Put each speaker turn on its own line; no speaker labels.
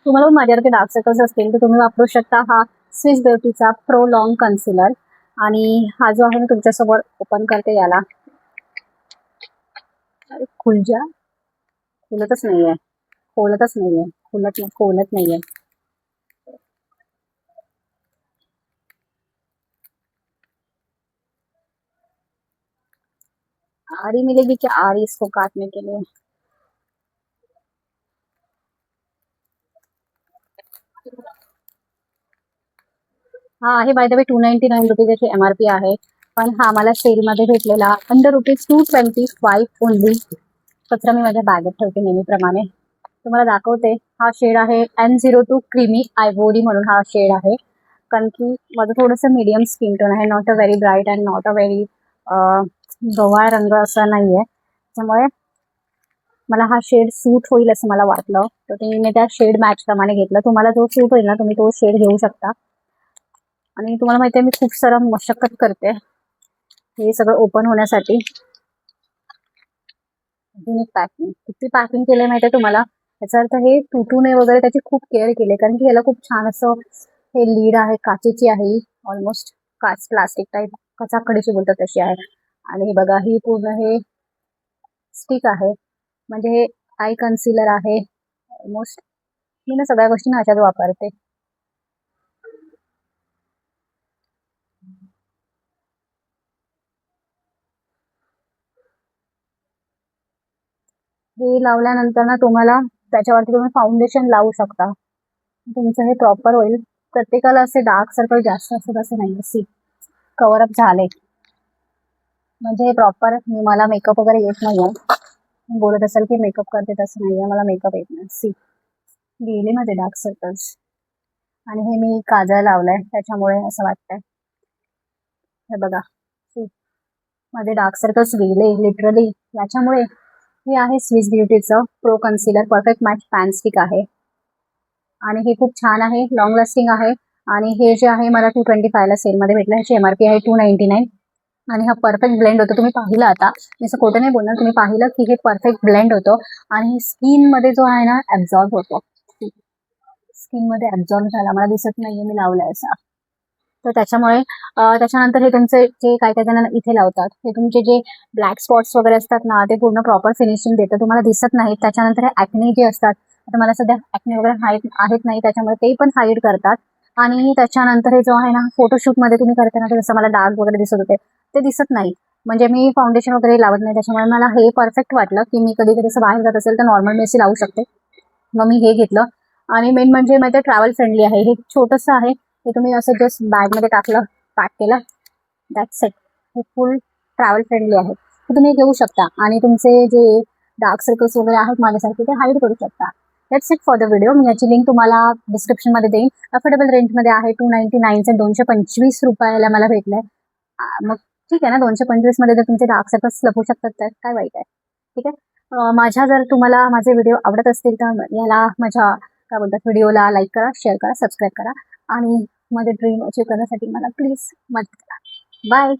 तुम्हाला माझ्यासारखे dark circles असतील तर तुम्ही वापरू शकता हा स्विस ब्युटीचा प्रो लॉंग कन्सिलर. आणि हा जो आहे ना तुमच्यासमोर ओपन करते याला. अरे खुलजा, खुलतच नाहीये, खोलतच नाहीये, खोलत नाहीये. आरी मिलेगी क्या आरी इसको काटने के लिए? हा आहे बाय द वे 299 रुपीज याची MRP आहे. पण हा मला सेलमध्ये भेटलेला अंडर ₹225 ओनली. कचरा मी माझ्या बॅगेत ठेवते नेहमीप्रमाणे. तुम्हाला दाखवते. हा शेड आहे N02 क्रीमी आयवोरी म्हणून हा शेड आहे. कारण की माझं थोडंसं मीडियम स्किन टोन आहे, not a very bright and not a very गव्हाळ रंग असा नाहीये. त्यामुळे मला हा शेड सूट होईल असं मला वाटलं, तर ते मी त्या शेड मॅच प्रमाणे घेतलं. तुम्हाला जो सूट होईल ना तुम्ही तो शेड घेऊ शकता. आणि तुम्हाला माहिती आहे मी खूप सारा मशक्कत करते हे सगळं ओपन होण्यासाठी. अजून एक पॅकिंग, किती पॅकिंग केलंय माहिती आहे तुम्हाला? याचा अर्थ हे तुटू नये वगैरे त्याची खूप केअर केली, कारण की याला खूप छान असं हे लीड आहे, काचेची आहे, ऑलमोस्ट काच प्लास्टिक टाईप कचाकडीची बोलतात तशी आहे. आणि हे बघा ही पूर्ण हे स्टिक आहे, म्हणजे हे आय कन्सिलर आहे. ऑलमोस्ट मी ना सगळ्या गोष्टी ना अशाच वापरते. हे लावल्यानंतर ना तुम्हाला त्याच्यावरती तुम्ही फाउंडेशन लावू शकता, तुमचं हे प्रॉपर होईल. प्रत्येकाला असे डार्क सर्कल जास्त असतात असं नाही. सी कव्हर अप झाले म्हणजे हे प्रॉपर. मला मेकअप वगैरे येत नाहीये, बोलत असेल की मेकअप करते, तसं नाहीये, मला मेकअप येत नाही. सी गेले माझे डार्क सर्कल्स. आणि हे मी काजळ लावलंय त्याच्यामुळे असं वाटतंय. हे बघा, सी माझे डार्क सर्कल्स गेले लिटरली याच्यामुळे. हे आहे स्विस ब्युटीचं pro concealer perfect match pan stick आहे. आणि हे खूप छान आहे, लॉंग लास्टिंग आहे. आणि हे जे आहे मला 225 ला सेलमध्ये भेटलं. ह्याची MRP आहे 299. आणि हा परफेक्ट ब्लेंड होतो. तुम्ही पाहिलं आता, मी असं खोटं नाही बोलणार, तुम्ही पाहिलं की हे परफेक्ट ब्लेंड होतो. आणि स्किनमध्ये जो आहे ना ॲब्झॉर्ब होतो, स्किनमध्ये ॲब्झॉर्ब झाला, मला दिसत नाहीये मी लावलाय असा. तर त्याच्यामुळे त्याच्यानंतर हे तुमचे जे काय काय जण इथे लावतात, हे तुमचे जे ब्लॅक स्पॉट्स वगैरे असतात ना ते पूर्ण प्रॉपर फिनिशिंग देतं, तुम्हाला दिसत नाही. त्याच्यानंतर हे ॲक्ने जे असतात, आता मला सध्या ॲक्ने वगैरे आहेत नाही, त्याच्यामुळे ते पण हाईड करतात. आणि त्याच्यानंतर हे जो आहे ना फोटोशूटमध्ये तुम्ही करते ना, जसं मला डाग वगैरे दिसत होते ते दिसत नाही. म्हणजे मी फाउंडेशन वगैरे लावत नाही, त्याच्यामुळे मला हे परफेक्ट वाटलं की मी कधी कधी असं बाहेर जात असेल तर नॉर्मल मी अशी लावू शकते. मग मी हे घेतलं. आणि मेन म्हणजे माहिती ट्रॅव्हल फ्रेंडली आहे. हे छोटंसं आहे, हे तुम्ही असं जस्ट बॅगमध्ये टाकलं, पॅक केलं, दॅट्स इट. हे फुल ट्रॅव्हल फ्रेंडली आहे, हे तुम्ही घेऊ शकता. आणि तुमचे जे डार्क सर्कल्स वगैरे आहेत माझ्यासारखे ते हाईड करू शकता. That's it for the video. मी याची लिंक तुम्हाला डिस्क्रिप्शनमध्ये देईन. अफोर्डेबल रेंजमध्ये आहे. 299 ₹225 मला भेटलंय. मग ठीक आहे ना, 225 मध्ये जर तुमचे डार्क सर्कल्स लपू शकतात तर काय वाईट आहे. ठीक आहे. माझ्या जर तुम्हाला माझे व्हिडिओ आवडत असतील तर याला माझ्या काय बोलतात व्हिडिओला लाईक करा, शेअर करा, सबस्क्राईब करा. आणि माझे ड्रीम अचीव करण्यासाठी मला प्लीज मदत करा. बाय.